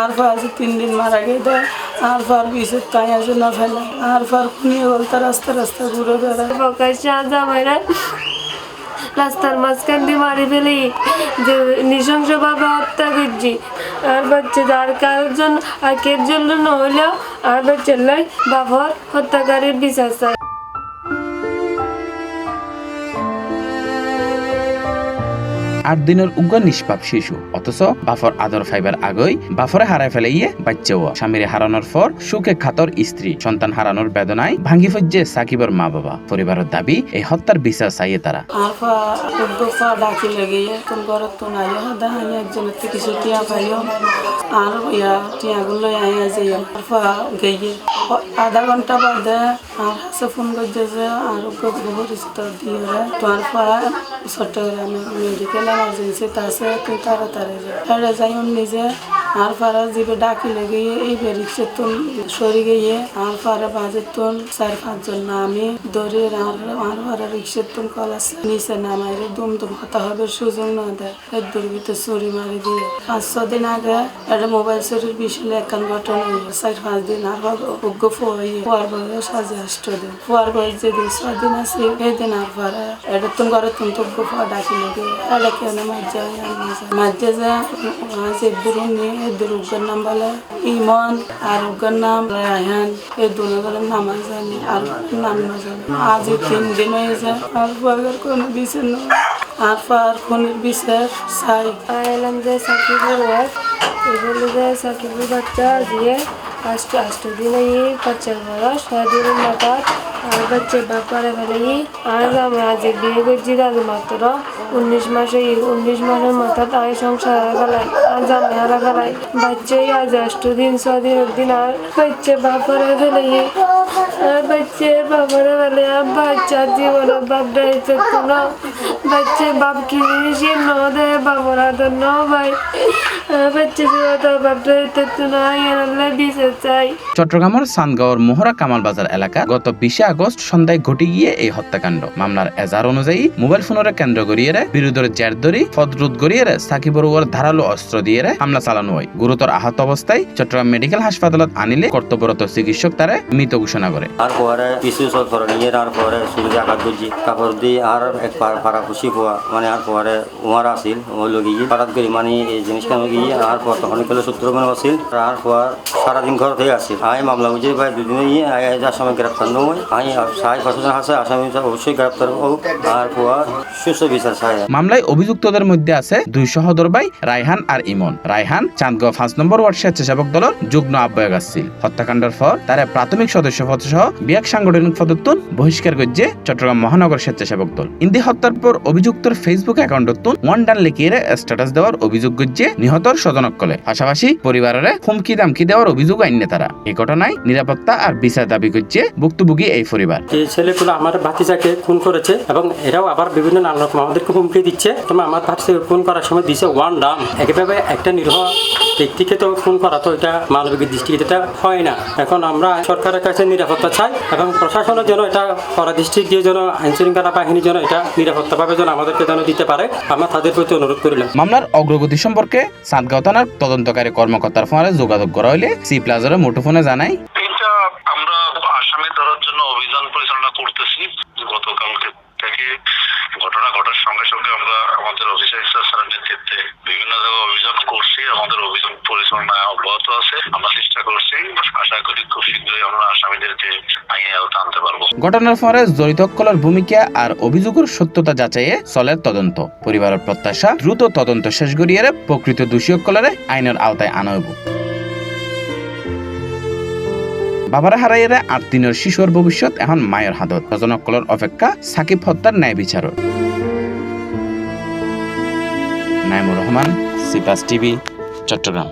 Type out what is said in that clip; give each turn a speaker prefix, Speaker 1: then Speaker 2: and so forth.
Speaker 1: আর পাঁচ 3 দিন মারা গেছে আর পার বিশে তাই আছে না ফেলে আর পার নিয়ে বলতে রাস্তা রাস্তা ঘুরে বেড়ায়
Speaker 2: প্রকাশ্যে জামাইরা রাস্তার মাঝখান দিয়ে মারি ফেলি যে নৃশংসভাবে হত্যা করছি আর বাচ্চা যার কারোর জন্য আর কের জন্য নহলেও আর বাচ্চার লাই বাবার হত্যাকারীর বিচার চাই।
Speaker 3: 8 দিনের উগ্র নিষ্পাপ শিশু অথচ বাফর আদর ফাইবার আগই বাফরে হারায় ফেলে বাচ্চাও স্বামীরে হারানোর পর সুখে খাতর স্ত্রী সন্তান হারানোর বেদনায় ভাঙ্গি ফজ্জে সাকিবের মা বাবা পরিবারের দাবি এই হত্যার বিচার চাইয়ে তারা।
Speaker 1: ডাকি লেগে তুমি ঘর তো নাই দেখানি একজনের থেকে কিছু টিয়া পাইও আর টিয়াগুলো গিয়ে আধা ঘন্টা বাদে আর হাসে ফোন করছে যে আর পরিচিত দিয়ে তোমার চট্টগ্রামে মেডিকেল এমার্জেন্সি আছে তুই তাড়াতাড়ি হেরে যাই নিজে আর পারা যাবে ডাকি লেগে এই রিক্সে তুন সরি গিয়ে আর পারা বাজে তুন 4-5 জন নামি ধরে আর পারা রিক্সে তুন কলাস নিচে নামাইরে দুম হতা হবে সুযোগ না দেয় এর দুর্বৃত্ত চুরি মারি দিয়ে 5-6 দিন আগে একটা মোবাইল চুরির বিষয়ে একান ঘটনা 4-5 দিন আর অজ্ঞ ফুয়ার বয়স সাজে 8 দিন ফুয়ার বয়স যেদিন 6 দিন আছে এই দিন আর পারা এটা তুন ঘরে তুন তো ফুয়া ডাকি লেগে এটা কেন মাঝে যা যে বুড়ো নিয়ে উগ্র নাম বলে ইমন আর উগ্র নাম রায়হান এই দুজনের নাম জানি আর নাম না জানি আজ 3 দিন হয়ে যায় আর বাগের কোনো বিচার নেই আর পার খুনের বিচার চাই।
Speaker 2: এলাম যে সাকিবের ওয়াইফ এগুলো যে সাকিবের বাচ্চা দিয়ে 8 দিন বাচ্চার বয়স 6 দিনের মাথা আর বাচ্চার ব্যাপারে ফেলে আর আমি আজ বিয়ে করছি দাদু মাত্র 19 মাসের মাথা তাই সংসার ফেলাই আজ আমি হারা ফেলাই বাচ্চাই আজ 8 দিন 6 দিন একদিন আর বাচ্চা বাপারে ফেলে আর বাচ্চার বাপারে ফেলে আর বাচ্চার জীবনে বাপ দায়িত্ব না বাচ্চার বাপ কি জিনিস ন দেয় বাবার আদর ন ভাই বাচ্চা জীবনে বাপ দায়িত্ব না এনার বিচার চাই।
Speaker 3: চট্টগ্রামের সানগাঁওর মোহরা কামাল বাজার এলাকা গত 20 আগস্ট সন্ধ্যায় ঘটে গিয়ে এই হত্যাকাণ্ড মামলার এজার অনুযায়ী মোবাইল ফোনের কেন্দ্র করিয়ে বিরোধের জের ধরি পদরোধ করিয়ে সাকিবের উপর ধারালো অস্ত্র দিয়ে হামলা চালানো হয়। গুরুতর আহত অবস্থায় চট্টগ্রাম মেডিকেল হাসপাতালত আনিলে কর্তব্যরত চিকিৎসক তারে মৃত ঘোষণা করে।
Speaker 4: আর পরে কিছু নিয়ে আর পরে শুরু আঘাত করছি কাপড় দিয়ে আর এক পাড়া খুশি পোয়া মানে আর পরে উমার আসিল ও লগিয়ে পাড়াত করি মানে এই জিনিসটা গিয়ে আর পর তখন গেলে 17 জন আসিল আর পর সারাদিন ঘর থেকে আসিল আমি মামলা বুঝে প্রায় 2 দিনে গিয়ে যার সময় গ্রেপ্তার নয় আমি 60% আছে আসামি অবশ্যই গ্রেপ্তার হোক আর পর সুস্থ বিচার চাই।
Speaker 3: মামলায় অভিযুক্তদের মধ্যে আছে 2 সহোদর ভাই রায়হান আর ইমন। রায়হান চাঁদগাঁও 5 নম্বর ওয়ার্ড স্বেচ্ছাসেবক দলের যুগ্ম আহ্বায়ক আছিল। হত্যাকাণ্ডের পর তারা প্রাথমিক সদস্য পদ সহ বিয়াক সাংগঠনিক পদত্বন বহিষ্কার করছে চট্টগ্রাম মহানগর স্বেচ্ছাসেবক দল। ইন্দি হত্যার পর অভিযুক্তর ফেসবুক অ্যাকাউন্টত 1 ডান লিখিয়ে স্ট্যাটাস দেওয়ার অভিযোগ করছে নিহতর স্বজনকলে পাশাপাশি পরিবারের হুমকি দামকি দেওয়ার অভিযোগ আইনে তারা। এই ঘটনায় নিরাপত্তা আর বিচার দাবি করছে ভুক্তভোগী এই পরিবার।
Speaker 5: এই ছেলেগুলো আমার ভাতিজাকে খুন করেছে এবং এরাও আবার বিভিন্ন নানা রকম আমাদেরকে হুমকি দিচ্ছে। তোমার আমার ভাতিজাকে খুন করার সময় দিচ্ছে 1 ডাম একেভাবে একটা নিরীহ ব্যক্তিকে তো খুন করা তো এটা মানবিক দৃষ্টিতে এটা হয় না। এখন আমরা সরকারের কাছে নিরাপত্তা চাই এবং প্রশাসনের জন্য এটা কড়া দৃষ্টি দিয়ে যেন আইনশৃঙ্খলা বাহিনী যেন এটা নিরাপত্তাভাবে যেন আমাদেরকে যেন দিতে পারে আমরা তাদের প্রতি অনুরোধ করিলাম।
Speaker 3: মামলার অগ্রগতি সম্পর্কে চাঁদগাঁও থানার তদন্তকারী কর্মকর্তার ফোনে যোগাযোগ করা হলে সি প্লাজারের মুঠোফোনে জানাই
Speaker 6: আমরা আসামি ধরার জন্য অভিযান পরিচালনা করতেছি। গতকালকে থেকে ঘটনা ঘটার সঙ্গে সঙ্গে আমরা আমাদের অফিসার স্যারের নেতৃত্বে বিভিন্ন জায়গায় অভিযান করছি। আমাদের অভিযান পরিচালনা অব্যাহত আছে। আমরা চেষ্টা করছি, আশা করি খুব শীঘ্রই আমরা আসামিদেরকে আইনের আওতায় আনতে পারবো।
Speaker 3: ঘটনার পরে জড়িত সকলের ভূমিকা আর অভিযোগের সত্যতা যাচাইয়ে চলে তদন্ত। পরিবারের প্রত্যাশা দ্রুত তদন্ত শেষ করিয়ে প্রকৃত দোষী সকলের আইনের আওতায় আনা হইব। বাবারা হারাইয়েরা 8 দিনের শিশুর ভবিষ্যৎ এখন মায়ের হাতত। স্বজনসকলের অপেক্ষা সাকিব হত্যার ন্যায় বিচারর। Naimur Rahman, C+ TV, Chittagong.